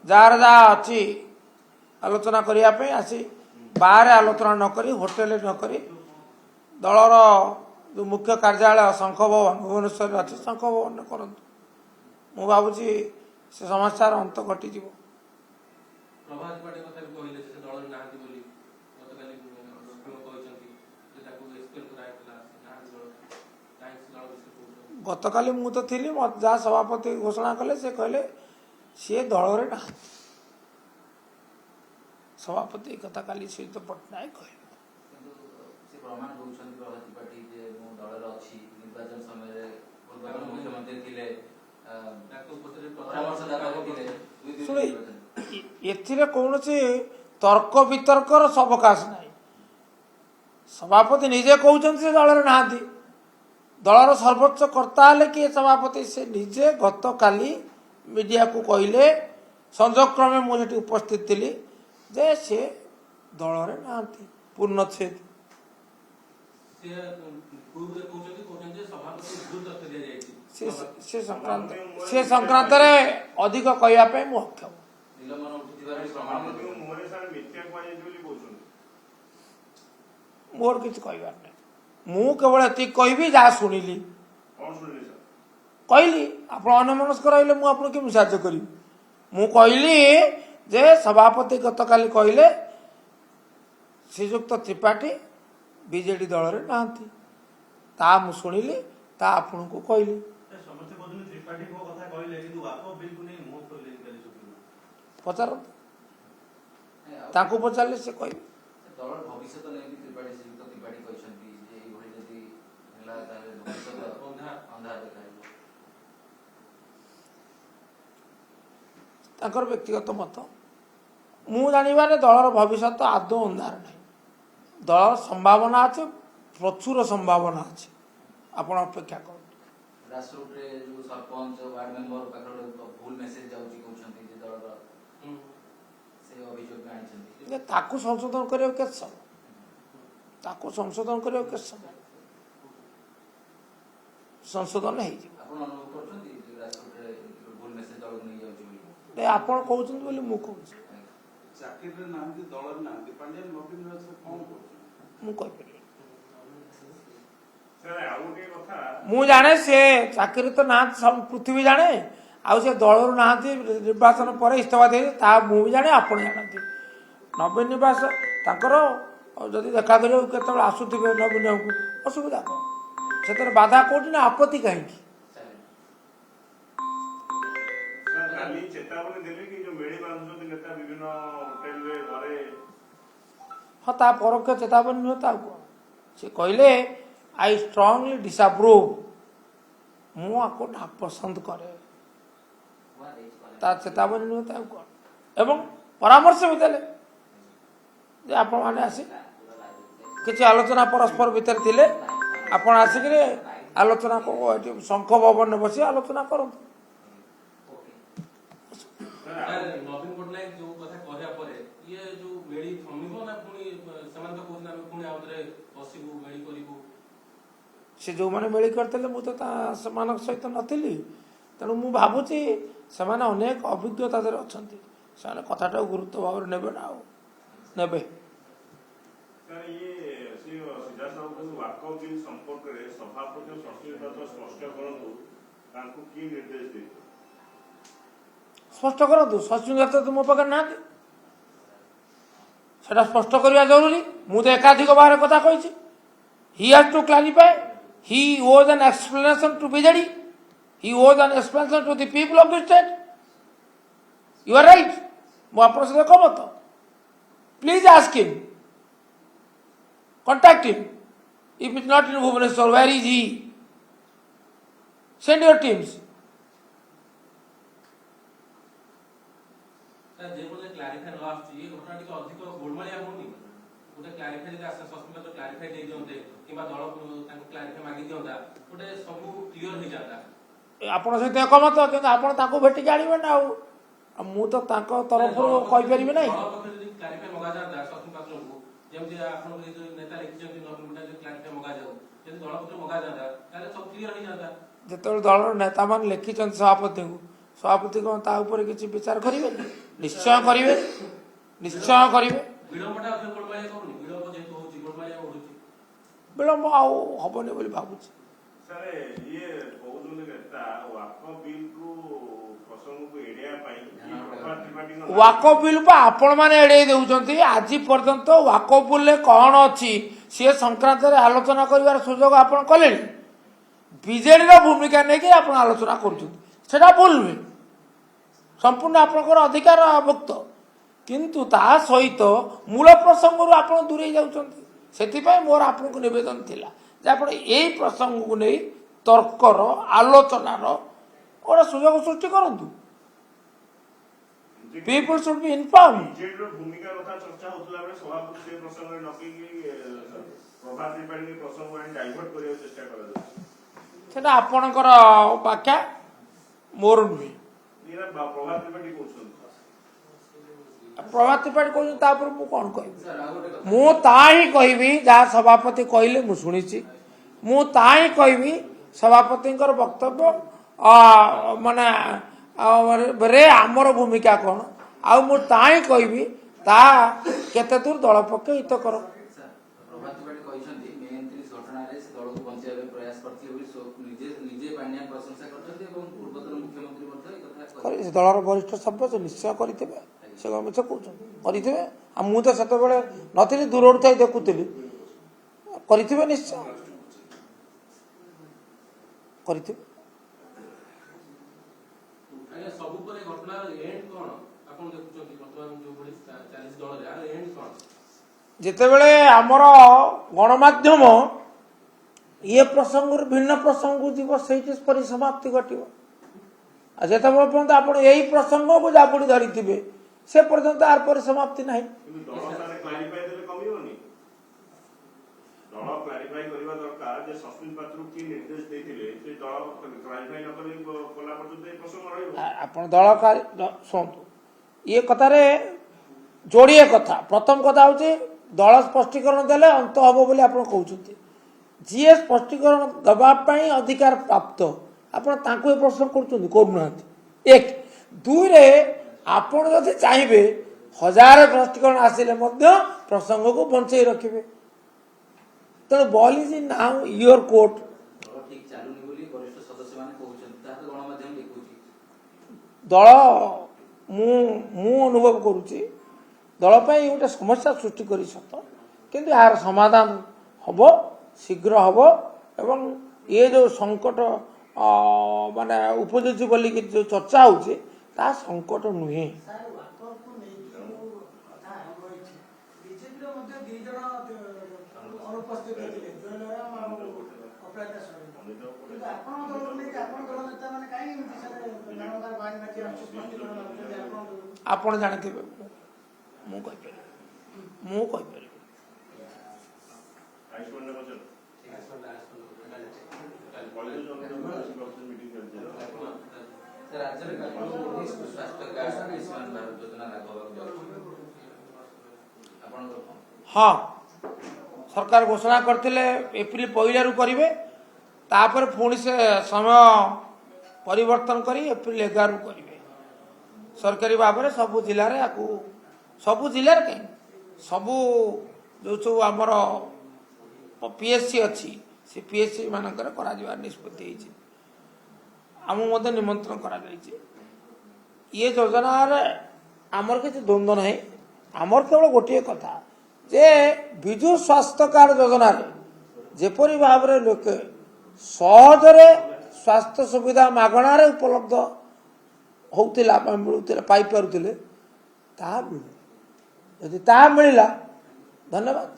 Jar जहाँ अच्छी आलोचना करने आसी बाहर आलोचना नक होटेल नक दलर जो मुख्य कार्यालय शंख भवन भुवनेश्वर अच्छे शंख भवन करूँ मु भावुची से समस्यार अंत घटी गतकाली मु तो थी जहाँ सभापति घोषणा कले से कहले सी दल ना सभापति कथा काली श्रीयुत पट्टनायक कहले शुणे कौन तर्क वितर्कर सबकाश ना सभापति निजे कहते दल ना दलर सर्वोच्च कर्ता हेले किए सभापति से निजे गत काली मीडिया को कहले संजोग क्रमे मुझे उपस्थित थी जे से दल ना पूर्णच्छेद से संक्रांत अधिक कहवाई मु अक्षम मोर किसी कहबार नहीं मु केवल ये कहबी जहाँ शुणिली कहली आप अन्यमनस्क रही मुझे साहय करी मु कहली जे सभापति गत काली कहले श्रीजुक्त त्रिपाठी बीजेडी दल ना मु शुणिली आपन को कहली पचार पचारे से कह व्यक्तिगत मत मु जानवर दलर भविष्य आदौ अंधार नहीं दलर संभावना अच्छे प्रचुर संभावना अच्छे आप अपेक्षा कर संशोधन कर संशोधन कर संशोधन आप मु जाने से चाकरी तो ना सब पृथ्वी जाने आउ से दल ना निर्वाचन पर इस्तीफा दे मु भी जाने आप जानते नवीन निवास जदि देखा कर आसुवे नवीन को असुविधा कौन से बाधा कौटी ना आपत्ति कहीं हाँ ता परोक्ष चेतावनी नुह से कहले आई स्ट्रांगली डिसअप्रूव मुझको ना पसंद करे चेतावनी नुह कौन एवं परामर्श भी देले जे आपण माने आसी किसी आलोचना परस्पर भितर थिले आपण आसिक आलोचना को शंख भवन में बसी आलोचना करूँ नवीन पट्टनायक जो कथा कहया परे ये जो मेडी थमिबो ना पुनी समान तो कोना पुनी आउतरे बसिबु मेडी करिबु से जो माने मेडी करतले मु तो समान सहित नथिली तेणु मु भाबुची समान अनेक अभिज्ञता दर अछंती समान कथाटा गुरुत्व भाव नेबे ना नेबे सर ये सीधा साहब वाकआउट इन संपर्क रे सभापति सचिव स्पष्ट करंतु तांको की निर्देश दे स्पष्ट करूँ सचिव तो मो पाखे ना स्पष्ट करवा जरूरी मुझे एकाधिक बार कथा कही he has to clarify he owes an explanation to BJD he owes an explanation to the people of the state you are right मु आप कहमत please ask him contact him if it not in Bhubaneswar where is he send your teams जे बोले clarify न आछि घटना टिक अधिक गोलमालिया होनी गोटे क्लैरिफाई जे आसे सस्पेंड तो क्लैरिफाई दे दियंते किबा दल ताको क्लैरिफाई मागी दियंता गोटे सब क्लियर हो जाता आपण सहित एकमत कि आपण ताको भेटी जानिबे ना मु तो ताको तरफ कहि परिबे नै क्लैरिफाई मगा जाता सस्पेंड पात्र को जेमति आपण जो नेता लिखिजंती नॉर्मल जो क्लैरिफाई मगा जाऊ यदि दल पत्र मगा जाता ताले सब क्लियर हो जाता जेतोल दल नेता मान लिखिजंती सभापति को ता ऊपर किछि विचार करिवे ନିଶ୍ଚୟ କରିବେ, ନିଶ୍ଚୟ କରିବେ। ବିଳମ୍ବଟା ଅଧିକ ଗୋଳମାଳିଆ କରୁନି? ବିଳମ୍ବ ଯେହେତୁ ହଉଛି ଗୋଳମାଳିଆ ବଢୁଛି। ବିଳମ୍ବ ଆଉ ହବନି ବୋଲି ଭାବୁଛି। ସାର୍ ଇଏ କହୁଛନ୍ତି ନେତା ୱାକଫ ବିଲକୁ ପ୍ରସଙ୍ଗକୁ ଏଡେଇବା ପାଇଁ ପ୍ରଭାତ ତ୍ରିପାଠୀଙ୍କ ୱାକଫ ବିଲ୍ ପା ଆପଣମାନେ ଏଡ଼େଇ ଦେଉଛନ୍ତି। ଆଜି ପର୍ଯ୍ୟନ୍ତ ୱାକଫ ବିଲ୍ରେ କ'ଣ ଅଛି ସେ ସଂକ୍ରାନ୍ତରେ ଆଲୋଚନା କରିବାର ସୁଯୋଗ ଆପଣ କଲେଣି? ବିଜେଡିର ଭୂମିକା ନେଇକି ଆପଣ ଆଲୋଚନା କରୁଛନ୍ତି, ସେଟା ଭୁଲ ନୁହେଁ, ସମ୍ପୂର୍ଣ୍ଣ ଆପଣଙ୍କର ଅଧିକାର ଭୁକ୍ତ। କିନ୍ତୁ ତା ସହିତ ମୂଳ ପ୍ରସଙ୍ଗରୁ ଆପଣ ଦୂରେଇ ଯାଉଛନ୍ତି। ସେଥିପାଇଁ ମୋର ଆପଣଙ୍କୁ ନିବେଦନ ଥିଲା ଯେ ଆପଣ ଏଇ ପ୍ରସଙ୍ଗକୁ ନେଇ ତର୍କର ଆଲୋଚନାର ଗୋଟେ ସୁଯୋଗ ସୃଷ୍ଟି କରନ୍ତୁ। People should be inform. ବିଜେଡିର ଭୂମିକା କଥା ଚର୍ଚ୍ଚା ହଉଥିଲା ବେଳେ ସଭାପତି ସେ ପ୍ରସଙ୍ଗରେ ଡକେଇକି ପ୍ରଭାତ ତ୍ରିପାଠୀ ପ୍ରସଙ୍ଗକୁ ଆଣି ଡାଇଭର୍ଟ କରିବାକୁ ଚେଷ୍ଟା କରାଯାଉଛି। ସେଟା ଆପଣଙ୍କର ବ୍ୟାଖ୍ୟା, ମୋର ନୁହେଁ। ପ୍ରଭାତ ତ୍ରିପାଠୀ କହୁଛନ୍ତି। ପ୍ରଭାତ ତ୍ରିପାଠୀ କହୁଛନ୍ତି, ତାପରେ ମୁଁ କ'ଣ କହିବି? ମୁଁ ତା ହିଁ କହିବି ଯାହା ସଭାପତି କହିଲେ ମୁଁ ଶୁଣିଛି। ମୁଁ ତା ହିଁ କହିବି ସଭାପତିଙ୍କର ବକ୍ତବ୍ୟ ମାନେ ରେ ଆମର ଭୂମିକା କ'ଣ, ଆଉ ମୁଁ ତା ହିଁ କହିବି ତାହା କେତେ ଦୂର ଦଳ ପକ୍ଷେ ହିତକର। ପ୍ରଭାତ ତ୍ରିପାଠୀ କହିଛନ୍ତି ମେ 29 ଘଟଣାରେ ସେ ଦଳକୁ ବଞ୍ଚାଇବା ପାଇଁ ପ୍ରୟାସ କରିଥିଲେ ବୋଲି ନିଜେ ପାଣ୍ଡିଆନ ପ୍ରଶଂସା କରିଛନ୍ତି ଏବଂ ପୂର୍ବତନ ମୁଖ୍ୟମନ୍ତ୍ରୀ ମଧ୍ୟ ଏ କଥା ସେ ଦଳର ବରିଷ୍ଠ ସଭ୍ୟ ନିଶ୍ଚୟ କରିଥିବେ। ସେ କ'ଣ ମିଛ କହୁଛନ୍ତି? କରିଥିବେ। ଆଉ ମୁଁ ତ ସେତେବେଳେ ନଥିଲି, ଦୂରରୁ ଥାଇ ଦେଖୁଥିଲି। କରିଥିବେ, ନିଶ୍ଚୟ କରିଥିବେ। ଆଜ୍ଞା, ସବୁ ପରେ ଘଟଣାର ଏଣ୍ଡ କ'ଣ ଆପଣ ଦେଖୁଛନ୍ତି? ବର୍ତ୍ତମାନ ଯୋଉଭଳି ଚାଲିଛି ଦଳରେ, ଆର ଏଣ୍ଡ କ'ଣ? ଯେତେବେଳେ ଆମର ଗଣମାଧ୍ୟମ ଇଏ ପ୍ରସଙ୍ଗରୁ ଭିନ୍ନ ପ୍ରସଙ୍ଗକୁ ଯିବ, ସେଇଠି ପରିସମାପ୍ତି ଘଟିବ। ଆଉ ଯେତେବେଳେ ପର୍ଯ୍ୟନ୍ତ ଆପଣ ଏଇ ପ୍ରସଙ୍ଗକୁ ଜାବୁଡ଼ି ଧରିଥିବେ ସେ ପର୍ଯ୍ୟନ୍ତ ଆର ପରିସମାପ୍ତି ନାହିଁ। କିନ୍ତୁ ଦଳ ସାର୍ କ୍ଲାରିଫାଇ ଦେଲେ କମିବନି? ଦଳ କ୍ଲାରିଫାଇ କରିବା ଦରକାର ଯେ ସସ୍ମିତ ପାତ୍ରକୁ କି ନିର୍ଦ୍ଦେଶ ଦେଇଥିଲେ, ସେ ଦଳ କ୍ଲାରିଫାଇ ନ କରି କଲା ପର୍ଯ୍ୟନ୍ତ ଏ ପ୍ରସଙ୍ଗ ରହିବ। ଆପଣ ଦଳ ଶୁଣନ୍ତୁ, ଇଏ କଥାରେ ଯୋଡ଼ିଏ କଥା। ପ୍ରଥମ କଥା ହେଉଛି ଦଳ ସ୍ପଷ୍ଟୀକରଣ ଦେଲେ ଅନ୍ତ ହେବ ବୋଲି ଆପଣ କହୁଛନ୍ତି। ଯିଏ ସ୍ପଷ୍ଟୀକରଣ ଦେବା ପାଇଁ ଅଧିକାର ପ୍ରାପ୍ତ, ଆପଣ ତାଙ୍କୁ ଏ ପ୍ରଶ୍ନ କରୁଛନ୍ତି? କରୁନାହାନ୍ତି। ଏକ। ଦୁଇରେ, ଆପଣ ଯଦି ଚାହିଁବେ 1000 ସ୍ପଷ୍ଟୀକରଣ ଆସିଲେ ମଧ୍ୟ ପ୍ରସଙ୍ଗକୁ ବଞ୍ଚେଇ ରଖିବେ। ତେଣୁ ball is in now your court. ଦଳ ଠିକ ଚାଲୁନି ବୋଲି ବରିଷ୍ଠ ସଦସ୍ୟମାନେ କହୁଛନ୍ତି, ତାହା ତ ଗଣମାଧ୍ୟମ ଦେଖୁଛି। ଦଳ ମୁଁ ଅନୁଭବ କରୁଛି ଦଳ ପାଇଁ ଗୋଟେ ସମସ୍ୟା ସୃଷ୍ଟି କରି ସତ, କିନ୍ତୁ ଏହାର ସମାଧାନ ହେବ, ଶୀଘ୍ର ହେବ ଏବଂ ଇଏ ଯେଉଁ ସଙ୍କଟ ମାନେ ଉପୁଜୁଛି ବୋଲିକି ଯେଉଁ ଚର୍ଚ୍ଚା ହେଉଛି ତାହା ସଙ୍କଟ ନୁହେଁ। ଆପଣ ଜାଣିଥିବେ, ମୁଁ କହିପାରିବି। ରାଜ୍ୟରେ ସ୍ୱାସ୍ଥ୍ୟ କାର୍ଡ ଆୟୁଷ୍ମାନ ଭାରତ ଯୋଜନା ଲାଗୁ ହେବାକୁ ଯାଉଛି, ଆପଣଙ୍କର କ'ଣ? ହଁ, ସରକାର ଘୋଷଣା କରିଥିଲେ ଏପ୍ରିଲ 1ରୁ କରିବେ, ତାପରେ ପୁଣି ସେ ସମୟ ପରିବର୍ତ୍ତନ କରି ଏପ୍ରିଲ 11ରୁ କରିବେ। ସରକାରୀ ଭାବରେ ସବୁ ଜିଲ୍ଲାରେ ଆକୁ, ସବୁ ଜିଲ୍ଲାରେ କାହିଁ, ସବୁ ଯେଉଁ ସବୁ ଆମର PSC ଅଛି ସେ PSC ମାନଙ୍କରେ କରାଯିବାର ନିଷ୍ପତ୍ତି ହେଇଛି। ଆମକୁ ମଧ୍ୟ ନିମନ୍ତ୍ରଣ କରାଯାଇଛି। ଇଏ ଯୋଜନାରେ ଆମର କିଛି ଦ୍ୱନ୍ଦ୍ୱ ନାହିଁ। ଆମର କେବଳ ଗୋଟିଏ କଥା ଯେ ବିଜୁ ସ୍ୱାସ୍ଥ୍ୟ କାର୍ଡ ଯୋଜନାରେ ଯେପରି ଭାବରେ ଲୋକେ ସହଜରେ ସ୍ୱାସ୍ଥ୍ୟ ସୁବିଧା ମାଗଣାରେ ଉପଲବ୍ଧ ହେଉଥିଲା, ମିଳୁଥିଲା, ପାଇପାରୁଥିଲେ, ତାହା ମିଳୁ। ଯଦି ତାହା ମିଳିଲା, ଧନ୍ୟବାଦ।